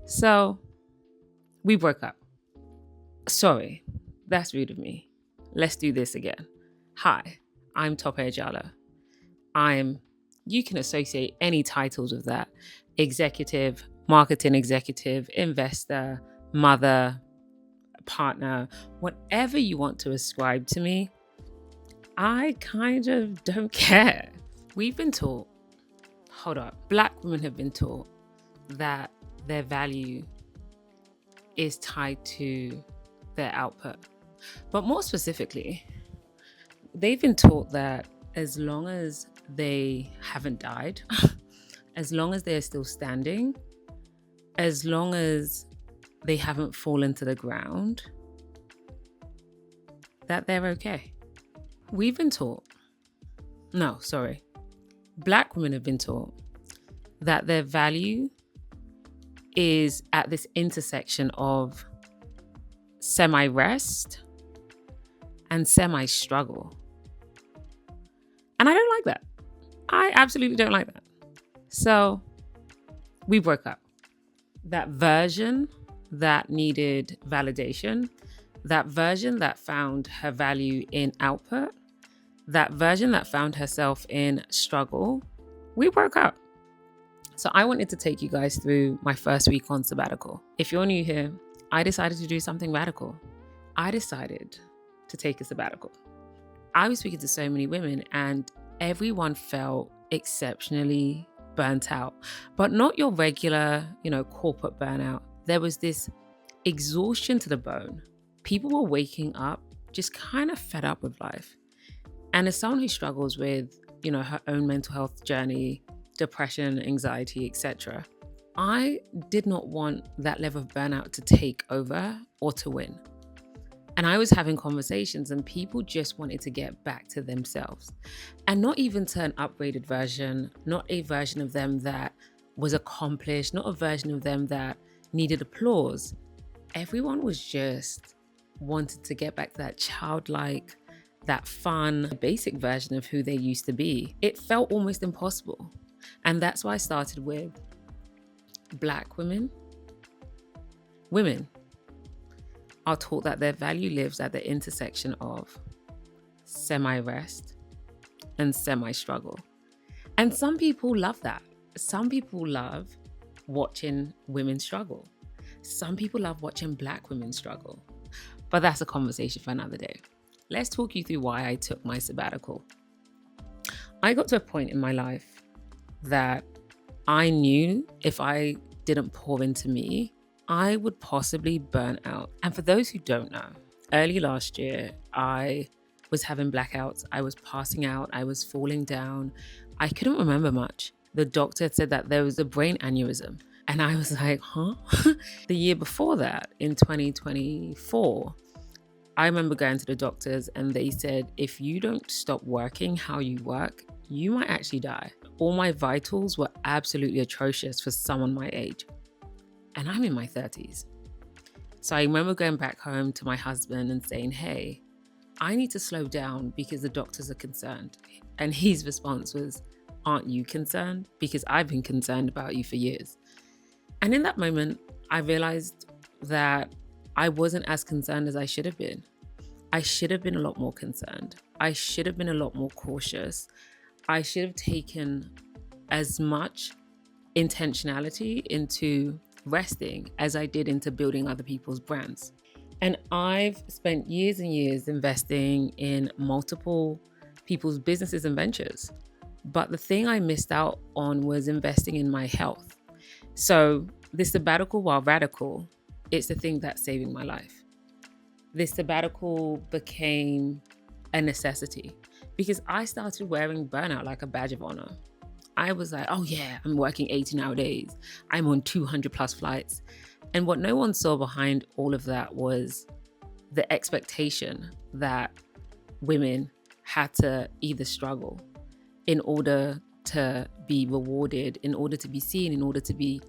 So we broke up. Sorry, that's rude of me. Let's do this again. Hi, I'm Tope Ajala. You can associate any titles with that: executive, marketing executive, investor, mother, partner, whatever you want to ascribe to me. I kind of don't care. We've been taught, Black women have been taught that their value is tied to their output. But more specifically, they've been taught that as long as they haven't died, as long as they're still standing, as long as they haven't fallen to the ground, that they're okay. Black women have been taught that their value is at this intersection of semi-rest and semi-struggle. And I don't like that. I absolutely don't like that. So we broke up. That version that needed validation, that version that found her value in output, that version that found herself in struggle, we broke up. So I wanted to take you guys through my first week on sabbatical. If you're new here, I decided to do something radical. I decided to take a sabbatical. I was speaking to so many women and everyone felt exceptionally burnt out, but not your regular, corporate burnout. There was this exhaustion to the bone. People were waking up just kind of fed up with life. And as someone who struggles with, her own mental health journey, depression, anxiety, etc., I did not want that level of burnout to take over or to win. And I was having conversations and people just wanted to get back to themselves, and not even to an upgraded version, not a version of them that was accomplished, not a version of them that needed applause. Everyone was just wanted to get back to that childlike, that fun, basic version of who they used to be. It felt almost impossible. And that's why I started with Black women. Women are taught that their value lives at the intersection of semi-rest and semi-struggle. And some people love that. Some people love watching women struggle. Some people love watching Black women struggle. But that's a conversation for another day. Let's talk you through why I took my sabbatical. I got to a point in my life that I knew if I didn't pour into me, I would possibly burn out. And for those who don't know, early last year, I was having blackouts. I was passing out. I was falling down. I couldn't remember much. The doctor had said that there was a brain aneurysm. And I was like, huh? The year before that, in 2024, I remember going to the doctors and they said, if you don't stop working how you work, you might actually die. All my vitals were absolutely atrocious for someone my age. And I'm in my 30s. So I remember going back home to my husband and saying, hey, I need to slow down because the doctors are concerned. And his response was, aren't you concerned? Because I've been concerned about you for years. And in that moment, I realized that I wasn't as concerned as I should have been. I should have been a lot more concerned. I should have been a lot more cautious. I should have taken as much intentionality into resting as I did into building other people's brands. And I've spent years and years investing in multiple people's businesses and ventures. But the thing I missed out on was investing in my health. So this sabbatical, while radical, it's the thing that's saving my life. This sabbatical became a necessity because I started wearing burnout like a badge of honor. I was like, oh yeah, I'm working 18-hour days. I'm on 200 plus flights. And what no one saw behind all of that was the expectation that women had to either struggle in order to be rewarded, in order to be seen, in order to be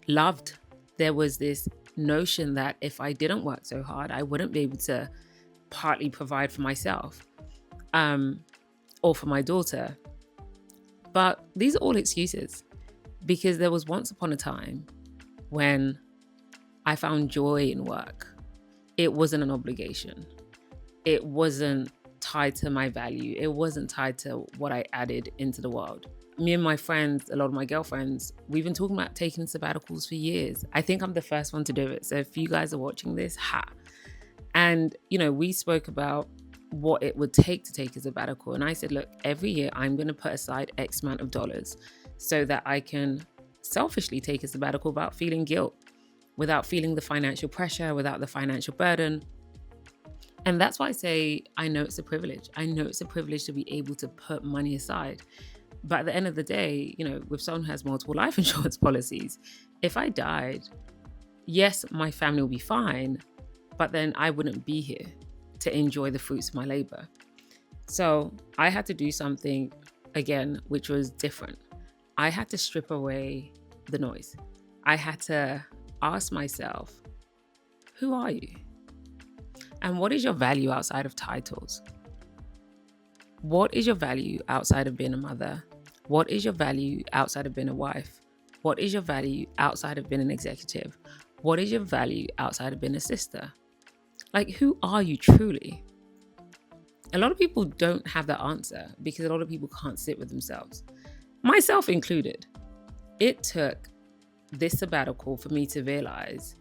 loved. There was this notion that if I didn't work so hard, I wouldn't be able to partly provide for myself or for my daughter. But these are all excuses because there was once upon a time when I found joy in work. It wasn't an obligation. It wasn't tied to my value. It wasn't tied to what I added into the world. Me and my friends, a lot of my girlfriends, we've been talking about taking sabbaticals for years. I think I'm the first one to do it. So if you guys are watching this, And, we spoke about what it would take to take a sabbatical. And I said, look, every year I'm going to put aside X amount of dollars so that I can selfishly take a sabbatical without feeling guilt, without feeling the financial pressure, without the financial burden. And that's why I say, I know it's a privilege. I know it's a privilege to be able to put money aside. But at the end of the day, with someone who has multiple life insurance policies, if I died, yes, my family will be fine, but then I wouldn't be here to enjoy the fruits of my labor. So I had to do something, again, which was different. I had to strip away the noise. I had to ask myself, who are you? And what is your value outside of titles? What is your value outside of being a mother? What is your value outside of being a wife? What is your value outside of being an executive? What is your value outside of being a sister? Like, who are you truly? A lot of people don't have that answer because a lot of people can't sit with themselves, myself included. It took this sabbatical for me to realize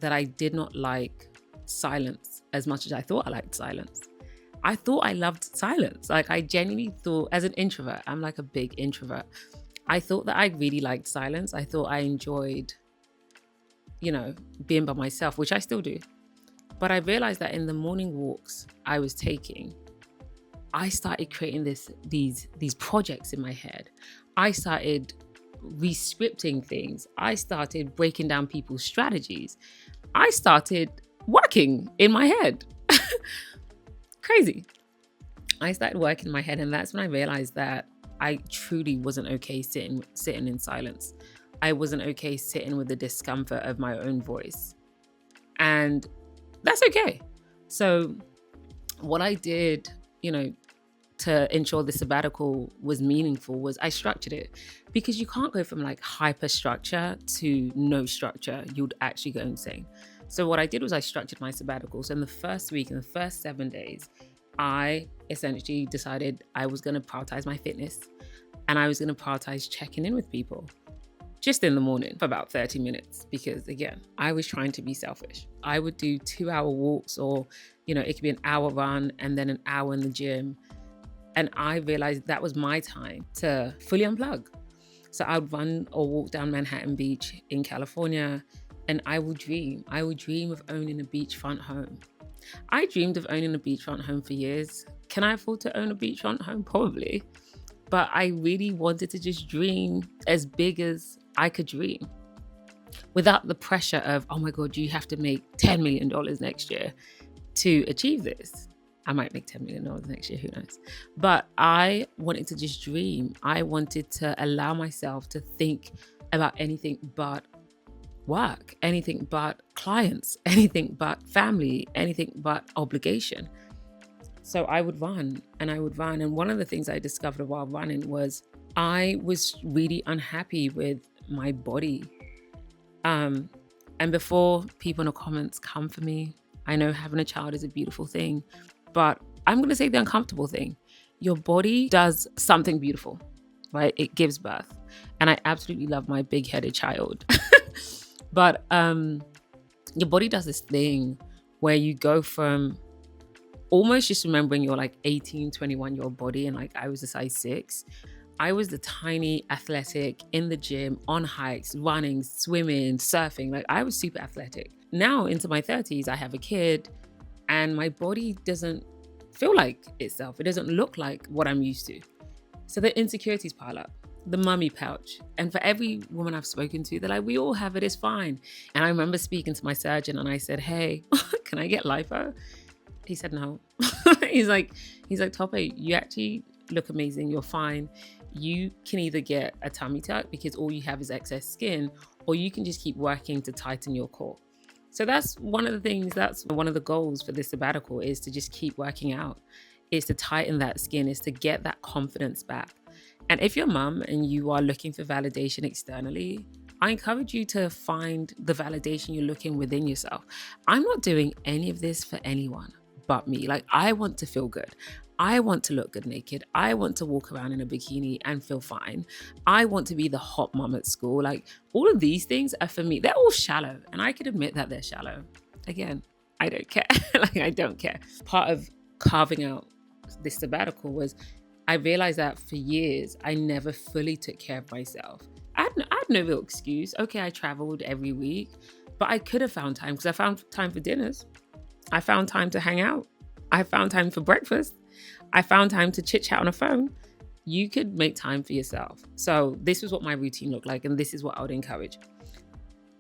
that I did not like silence as much as I thought I liked silence. I thought I loved silence. Like, I genuinely thought, as an introvert, I'm like a big introvert. I thought that I really liked silence. I thought I enjoyed, being by myself, which I still do. But I realized that in the morning walks I was taking, I started creating these projects in my head. I started re-scripting things. I started breaking down people's strategies. I started working in my head. Crazy. I started working in my head, and that's when I realized that I truly wasn't okay sitting in silence. I wasn't okay sitting with the discomfort of my own voice. And that's okay. So what I did, to ensure the sabbatical was meaningful was I structured it, because you can't go from like hyper structure to no structure. You'd actually go insane. So what I did was I structured my sabbatical. So in the first week, in the first 7 days, I essentially decided I was going to prioritize my fitness, and I was going to prioritize checking in with people just in the morning for about 30 minutes. Because again, I was trying to be selfish. I would do 2-hour walks, or, it could be an hour run and then an hour in the gym. And I realized that was my time to fully unplug. So I would run or walk down Manhattan Beach in California, and I would dream. I would dream of owning a beachfront home. I dreamed of owning a beachfront home for years. Can I afford to own a beachfront home? Probably. But I really wanted to just dream as big as I could dream, without the pressure of, oh my God, you have to make $10 million next year to achieve this. I might make $10 million next year, who knows? But I wanted to just dream. I wanted to allow myself to think about anything but work, anything but clients, anything but family, anything but obligation. So I would run and I would run. And one of the things I discovered while running was I was really unhappy with my body. And before people in the comments come for me, I know having a child is a beautiful thing, but I'm going to say the uncomfortable thing. Your body does something beautiful, right? It gives birth. And I absolutely love my big-headed child. But your body does this thing where you go from almost just remembering your like 18, 21-year-old body, and like I was a size 6. I was the tiny, athletic, in the gym, on hikes, running, swimming, surfing. Like, I was super athletic. Now into my 30s, I have a kid, and my body doesn't feel like itself. It doesn't look like what I'm used to. So the insecurities pile up, the mummy pouch. And for every woman I've spoken to, they're like, we all have it, it's fine. And I remember speaking to my surgeon, and I said, hey, can I get lipo? He said, no. he's like, Tope, you actually look amazing. You're fine. You can either get a tummy tuck because all you have is excess skin, or you can just keep working to tighten your core. So that's one of the things, that's one of the goals for this sabbatical, is to just keep working out, is to tighten that skin, is to get that confidence back. And if you're a mum and you are looking for validation externally, I encourage you to find the validation you're looking within yourself. I'm not doing any of this for anyone but me. Like, I want to feel good. I want to look good naked. I want to walk around in a bikini and feel fine. I want to be the hot mom at school. Like, all of these things are for me. They're all shallow, and I can admit that they're shallow. Again, I don't care. Like, I don't care. Part of carving out this sabbatical was I realized that for years, I never fully took care of myself. I had no real excuse. Okay, I traveled every week, but I could have found time because I found time for dinners. I found time to hang out. I found time for breakfast. I found time to chit chat on a phone. You could make time for yourself. So this was what my routine looked like, and this is what I would encourage.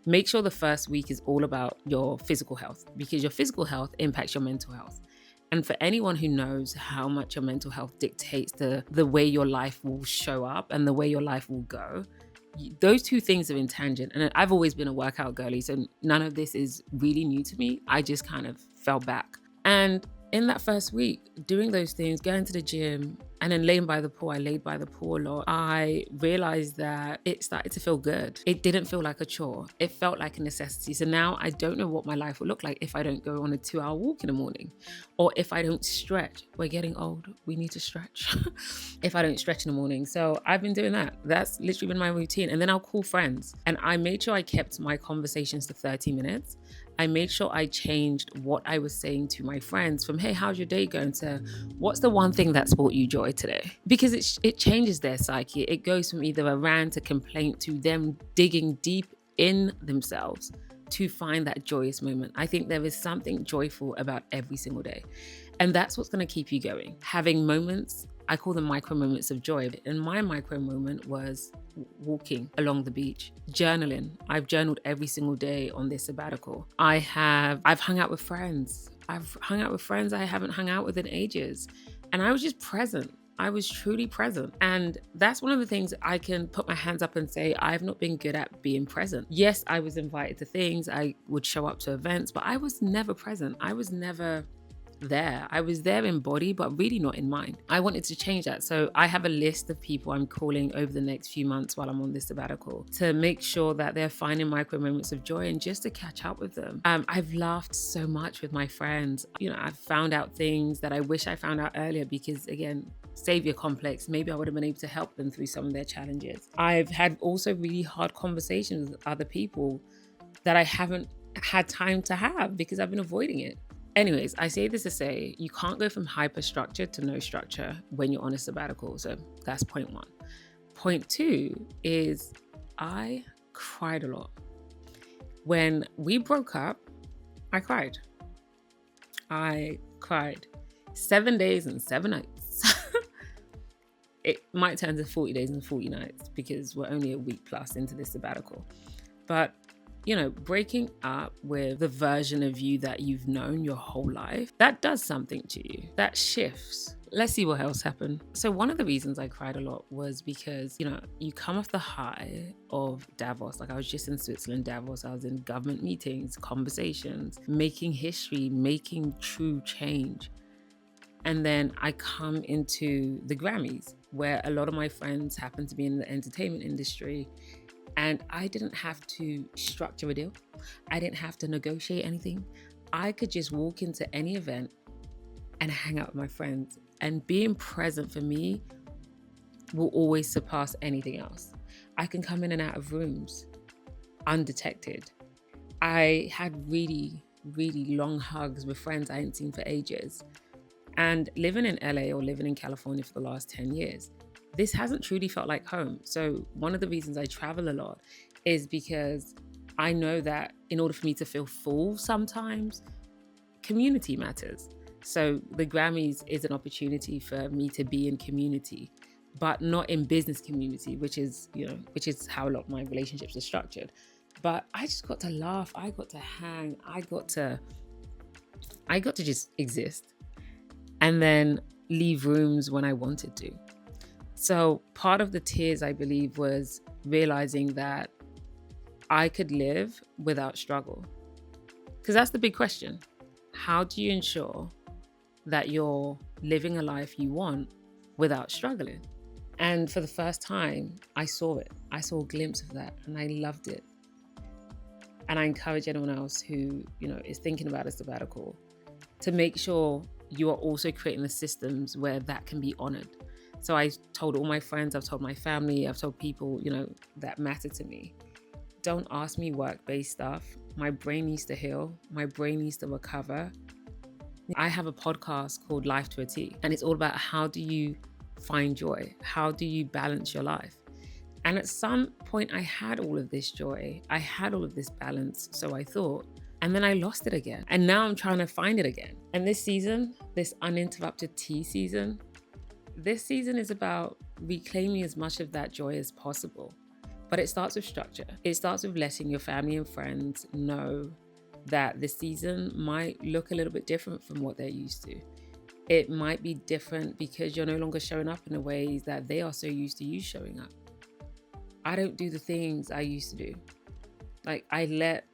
Make sure the first week is all about your physical health, because your physical health impacts your mental health. And for anyone who knows how much your mental health dictates the way your life will show up and the way your life will go, those two things are in tangent. And I've always been a workout girly, so none of this is really new to me. I just kind of fell back. And in that first week, doing those things, going to the gym, and then laying by the pool, I laid by the pool a lot. I realized that it started to feel good. It didn't feel like a chore. It felt like a necessity. So now I don't know what my life will look like if I don't go on a 2-hour walk in the morning, or if I don't stretch. We're getting old. We need to stretch. If I don't stretch in the morning. So I've been doing that. That's literally been my routine. And then I'll call friends. And I made sure I kept my conversations to 30 minutes. I made sure I changed what I was saying to my friends from, hey, how's your day going, to what's the one thing that's brought you joy today? Because it changes their psyche. It goes from either a rant to complaint to them digging deep in themselves to find that joyous moment. I think there is something joyful about every single day. And that's what's going to keep you going. Having moments, I call them micro moments of joy. And my micro moment was walking along the beach, journaling. I've journaled every single day on this sabbatical. I've hung out with friends. I've hung out with friends I haven't hung out with in ages. And I was just present. I was truly present. And that's one of the things I can put my hands up and say, I've not been good at being present. Yes, I was invited to things. I would show up to events, but I was never present. I was never there. I was there in body, but really not in mind. I wanted to change that. So I have a list of people I'm calling over the next few months while I'm on this sabbatical to make sure that they're finding micro moments of joy and just to catch up with them. I've laughed so much with my friends. I've found out things that I wish I found out earlier because, again, savior complex, maybe I would have been able to help them through some of their challenges. I've had also really hard conversations with other people that I haven't had time to have because I've been avoiding it. Anyways, I say this to say you can't go from hyperstructure to no structure when you're on a sabbatical. So that's point one. Point two is I cried a lot. When we broke up, I cried. I cried 7 days and 7 nights. It might turn to 40 days and 40 nights because we're only a week plus into this sabbatical. But breaking up with the version of you that you've known your whole life, that does something to you. That shifts. Let's see what else happened. So one of the reasons I cried a lot was because, you come off the high of Davos. Like, I was just in Switzerland, Davos. I was in government meetings, conversations, making history, making true change. And then I come into the Grammys, where a lot of my friends happen to be in the entertainment industry. And I didn't have to structure a deal. I didn't have to negotiate anything. I could just walk into any event and hang out with my friends. And being present for me will always surpass anything else. I can come in and out of rooms undetected. I had really, really long hugs with friends I hadn't seen for ages. And living in LA or living in California for the last 10 years, this hasn't truly felt like home. So one of the reasons I travel a lot is because I know that in order for me to feel full sometimes, community matters. So the Grammys is an opportunity for me to be in community, but not in business community, which is how a lot of my relationships are structured. But I just got to laugh. I got to hang. I got to just exist and then leave rooms when I wanted to. So part of the tears, I believe, was realizing that I could live without struggle. Because that's the big question. How do you ensure that you're living a life you want without struggling? And for the first time, I saw it. I saw a glimpse of that and I loved it. And I encourage anyone else who, is thinking about a sabbatical to make sure you are also creating the systems where that can be honored. So I told all my friends, I've told my family, I've told people, that matter to me. Don't ask me work-based stuff. My brain needs to heal. My brain needs to recover. I have a podcast called Life to a T, and it's all about how do you find joy? How do you balance your life? And at some point I had all of this joy. I had all of this balance, so I thought, and then I lost it again. And now I'm trying to find it again. And this season, this Uninterrupted Teee season, this season is about reclaiming as much of that joy as possible. But it starts with structure. It starts with letting your family and friends know that this season might look a little bit different from what they're used to. It might be different because you're no longer showing up in the ways that they are so used to you showing up. I don't do the things I used to do. Like I let,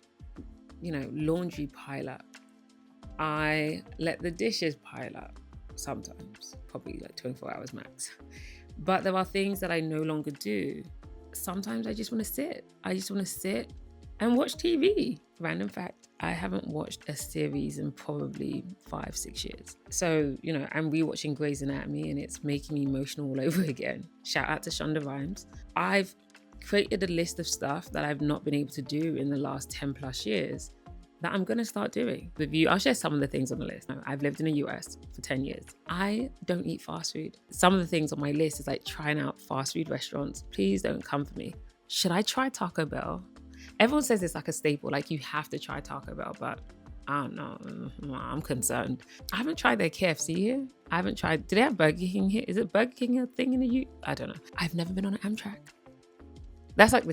laundry pile up. I let the dishes pile up sometimes, probably like 24 hours max. But there are things that I no longer do. Sometimes I just want to sit. I just want to sit and watch TV. Random fact, I haven't watched a series in probably 5-6 years. So, I'm rewatching Grey's Anatomy and it's making me emotional all over again. Shout out to Shonda Rhimes. I've created a list of stuff that I've not been able to do in the last 10 plus years that I'm going to start doing with you. I'll share some of the things on the list. I've lived in the US for 10 years. I don't eat fast food. Some of the things on my list is like trying out fast food restaurants. Please don't come for me. Should I try Taco Bell? Everyone says it's like a staple, like you have to try Taco Bell, but I don't know. I'm concerned. I haven't tried their KFC here. I haven't tried, do they have Burger King here? Is it Burger King a thing in the U? I don't know. I've never been on an Amtrak. That's like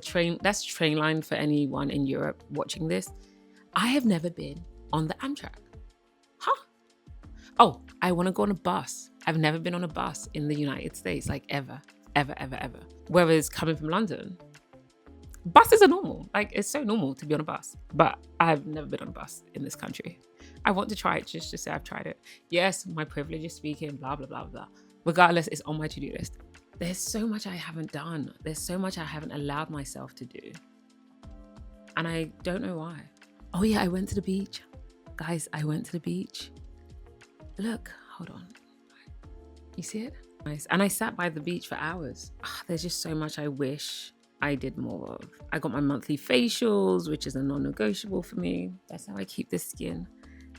that's train line for anyone in Europe watching this. I have never been on the Amtrak. Huh? Oh, I want to go on a bus. I've never been on a bus in the United States, like ever. Whereas coming from London, buses are normal. Like it's so normal to be on a bus, but I've never been on a bus in this country. I want to try it just to say I've tried it. Yes, my privilege is speaking, blah, blah, blah, blah. Regardless, it's on my to-do list. There's so much I haven't done. There's so much I haven't allowed myself to do. And I don't know why. Oh yeah, I went to the beach. Guys, I went to the beach. Look, hold on. You see it? Nice. And I sat by the beach for hours. There's just so much I wish I did more of. I got my monthly facials, which is a non-negotiable for me. That's how I keep the skin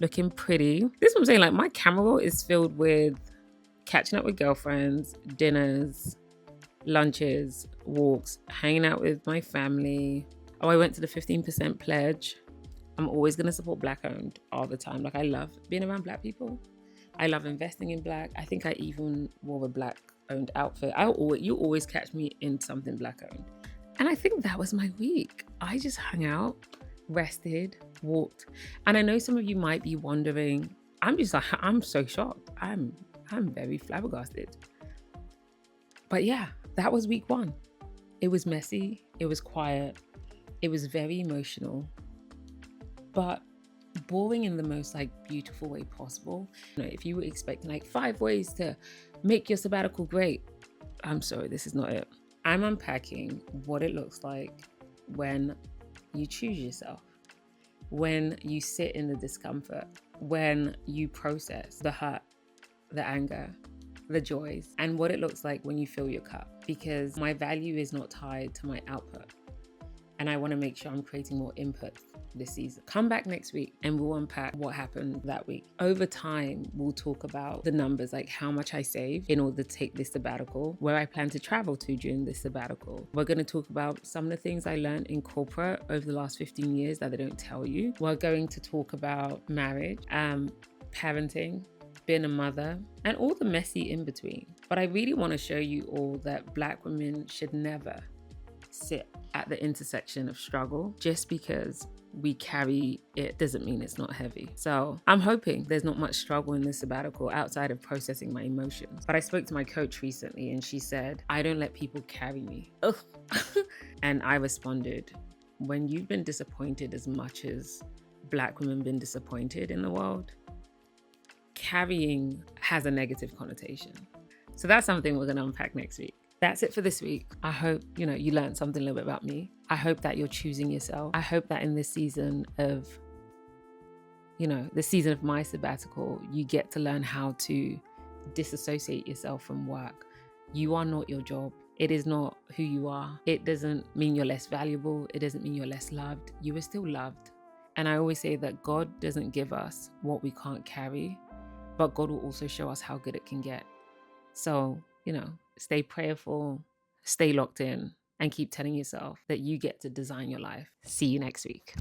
looking pretty. This is what I'm saying, like my camera roll is filled with catching up with girlfriends, dinners, lunches, walks, hanging out with my family. Oh, I went to the 15% pledge. I'm always going to support Black owned all the time. Like I love being around Black people. I love investing in Black. I think I even wore a Black owned outfit. You always catch me in something Black owned. And I think that was my week. I just hung out, rested, walked. And I know some of you might be wondering, I'm so shocked. I'm very flabbergasted. But yeah, that was week 1. It was messy. It was quiet. It was very emotional, but boring in the most beautiful way possible. If you were expecting 5 ways to make your sabbatical great, I'm sorry, this is not it. I'm unpacking what it looks like when you choose yourself, when you sit in the discomfort, when you process the hurt, the anger, the joys, and what it looks like when you fill your cup, because my value is not tied to my output. And I want to make sure I'm creating more input this season. Come back next week and we'll unpack what happened that week. Over time, we'll talk about the numbers, like how much I saved in order to take this sabbatical, where I plan to travel to during this sabbatical. We're going to talk about some of the things I learned in corporate over the last 15 years that they don't tell you. We're going to talk about marriage, parenting, being a mother, and all the messy in between. But I really want to show you all that Black women should never sit at the intersection of struggle. Just because we carry it doesn't mean it's not heavy. So I'm hoping there's not much struggle in this sabbatical outside of processing my emotions. But I spoke to my coach recently and she said, I don't let people carry me. And I responded, when you've been disappointed as much as Black women been disappointed in the world, carrying has a negative connotation. So that's something we're going to unpack next week. That's it for this week. I hope, you learned something a little bit about me. I hope that you're choosing yourself. I hope that in this season of, the season of my sabbatical, you get to learn how to disassociate yourself from work. You are not your job. It is not who you are. It doesn't mean you're less valuable. It doesn't mean you're less loved. You are still loved. And I always say that God doesn't give us what we can't carry, but God will also show us how good it can get. So, stay prayerful, stay locked in, and keep telling yourself that you get to design your life. See you next week.